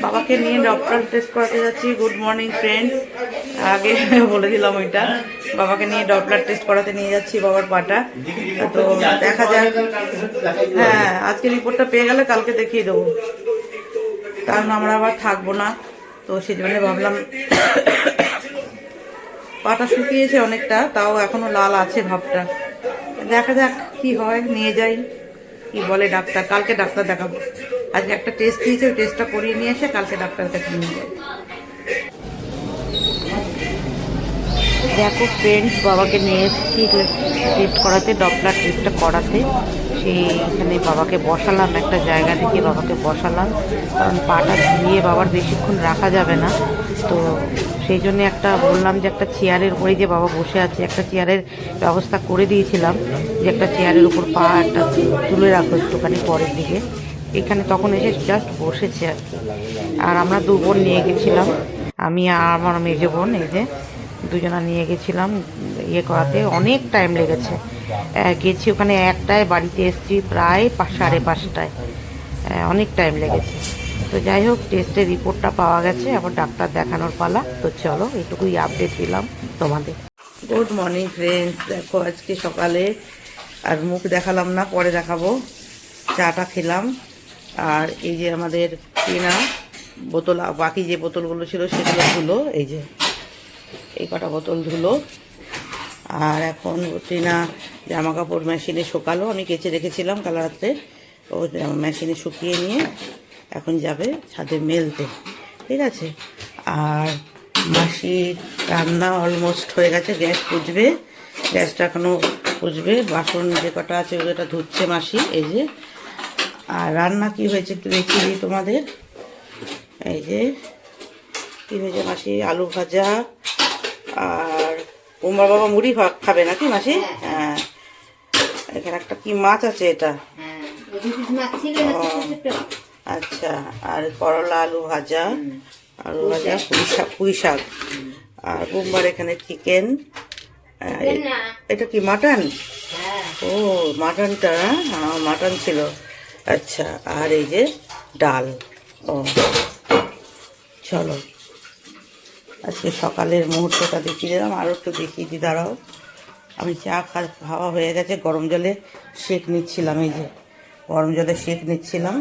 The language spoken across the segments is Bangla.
বাবাকে নিয়ে ডক্টর টেস্ট করাতে যাচ্ছি। গুড মর্নিং ফ্রেন্ডস, আগে বলে দিলাম ওইটা। বাবাকে নিয়ে ডপলার টেস্ট করাতে নিয়ে যাচ্ছি বাবার পাটা। তো দেখা যাক। হ্যাঁ, আজকে রিপোর্টটা পেয়ে গেলে কালকে দেখিয়ে দেবো, কারণ আমরা আবার থাকবো না। তো সেই জন্য ভাবলাম, পাটা শুকিয়েছে অনেকটা, তাও এখনো লাল আছে ভাবটা। দেখা যাক কি হয়, নিয়ে যাই, কি বলে ডাক্তার। কালকে ডাক্তার দেখাবো। আজকে একটা টেস্ট দিয়েছে, ওই টেস্টটা করিয়ে নিয়ে এসে কালকে ডাক্তার কাছে নিয়ে যাই। দেখো ফ্রেন্ডস, বাবাকে নিয়ে এসেছি টেস্ট করাতে, ডপলার টেস্টটা করাতে। সেইখানে বাবাকে বসালাম, একটা জায়গা থেকে বাবাকে বসালাম, কারণ পাটা ঝুলিয়ে বাবার বেশিক্ষণ রাখা যাবে না। তো সেই জন্য একটা বললাম যে একটা চেয়ারের উপরে, যে বাবা বসে আছে, একটা চেয়ারের ব্যবস্থা করে দিয়েছিলাম, যে একটা চেয়ারের উপর পা একটা তুলে রাখো একটুখানি পরের দিকে। এখানে তখন এসে জাস্ট বসেছে আর কি। আর আমরা দু বোন নিয়ে গেছিলাম, আমি আর আমার মেজো বোন, এই যে দুজনা নিয়ে গেছিলাম ইয়ে করাতে। অনেক টাইম লেগেছে, গেছি ওখানে 1টায়, বাড়িতে এসেছি প্রায় 5:30টায়। অনেক টাইম লেগেছে। তো যাই হোক, টেস্টের রিপোর্টটা পাওয়া গেছে, আবার ডাক্তার দেখানোর পালা। তো চলো, এটুকুই আপডেট দিলাম তোমাদের। গুড মর্নিং ফ্রেন্ডস, দেখো আজকে সকালে আর মুখ দেখালাম না, পরে দেখাবো। চাটা খেলাম, আর এই যে আমাদের টিনা বোতল, বাকি যে বোতলগুলো ছিল সেগুলো ধুলো, এই যে এই কটা বোতল ধুলো। আর এখন টিনা জামা কাপড় মেশিনে শুকালো, আমি কেচে রেখেছিলাম কাল রাত্রে। ও মেশিনে শুকিয়ে নিয়ে এখন যাবে ছাদে মেলতে, ঠিক আছে। আর মাসির রান্না অলমোস্ট হয়ে গেছে, গ্যাস পুজবে, গ্যাসটা এখনও পুজবে। বাসন যে কটা আছে ওটা ধুচ্ছে মাসি, এই যে। আর রান্না কি হয়েছে একটু দেখিয়ে দিই তোমাদের। এই যে কী হয়েছে মাসি, আলু ভাজা। আর উমার বাবা মুড়ি খাবে নাকি মাসি? হ্যাঁ, এখানে একটা কি মাছ আছে, এটা আচ্ছা। আর করলা আলু ভাজা, পুঁই শাক। আর বুমবার এখানে চিকেন। এটা কি মাটন? ও মাটনটা, হ্যাঁ মাটন ছিল। আচ্ছা, আর এই যে ডাল। ও চলো, আজকে সকালের মুহূর্তটা দেখিয়ে দিলাম, আরও একটু দেখিয়ে দিই, দাঁড়াও। আমি চা খাওয়া হয়ে গেছে, গরম জলে সেঁক নিচ্ছিলাম, এই যে গরম জলে সেঁক নিচ্ছিলাম।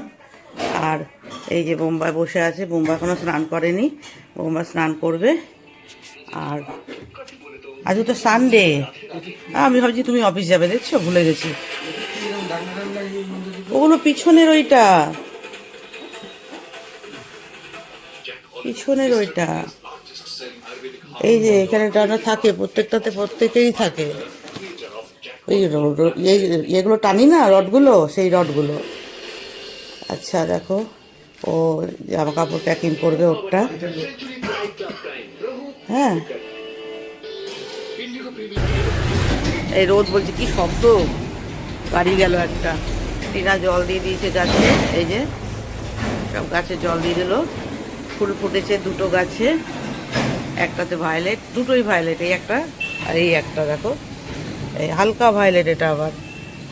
আর এই যে বোম্বাই বসে আছে, বোম্বাই এখনও স্নান করেনি, বোম্বাই স্নান করবে। আর আজ তো সানডে, আমি ভাবছি তুমি অফিস যাবে, দেখছো ভুলে গেছি। ওগুলো পিছনের ওইটা, পিছনের ওইটা, এই যে এখানে টানা থাকে, প্রত্যেকটাতে প্রত্যেকেই থাকে। ওই এগুলো টানি না, রডগুলো, সেই রডগুলো। আচ্ছা দেখো, ও জামা কাপড় প্যাকিং করবে ওরটা। হ্যাঁ, এই রোদ বলছে কি শব্দ, গাড়ি গেল একটা। টিনা জল দিয়ে দিয়েছে গাছে, এই যে সব গাছে জল দিয়ে দিল। ফুল ফুটেছে দুটো গাছে, একটাতে ভায়োলেট, দুটোই ভায়োলেট, এই একটা আর এই একটা। দেখো এই হালকা ভায়োলেট, এটা আবার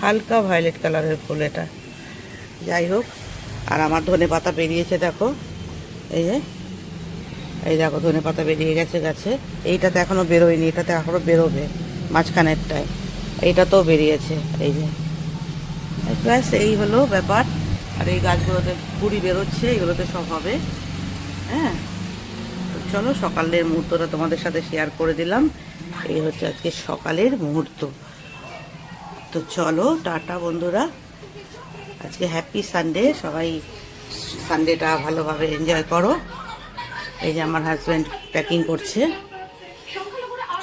হালকা ভায়োলেট কালারের ফুল এটা। যাই হোক, আর আমার ধনে পাতা বেরিয়েছে দেখো, এই যে এই দেখো ধনে পাতা বেরিয়ে গেছে গাছে। এইটাতে এখনও বেরোয়নি, এটাতে এখনও বেরোবে মাঝখানেরটায়, এইটাতেও বেরিয়েছে, এই যে। ব্যাস এই হলো ব্যাপার। আর এই গাছগুলোতে কুড়ি বেরোচ্ছে, এগুলোতে সব হবে। হ্যাঁ, চলো সকালের মুহূর্তটা তোমাদের সাথে শেয়ার করে দিলাম। এই হচ্ছে আজকে সকালের মুহূর্ত। তো চলো টাটা বন্ধুরা, আজকে হ্যাপি সানডে, সবাই সানডেটা ভালোভাবে এনজয় করো। এই যে আমার হাজব্যান্ড প্যাকিং করছে।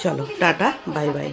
চলো টাটা, বাই বাই।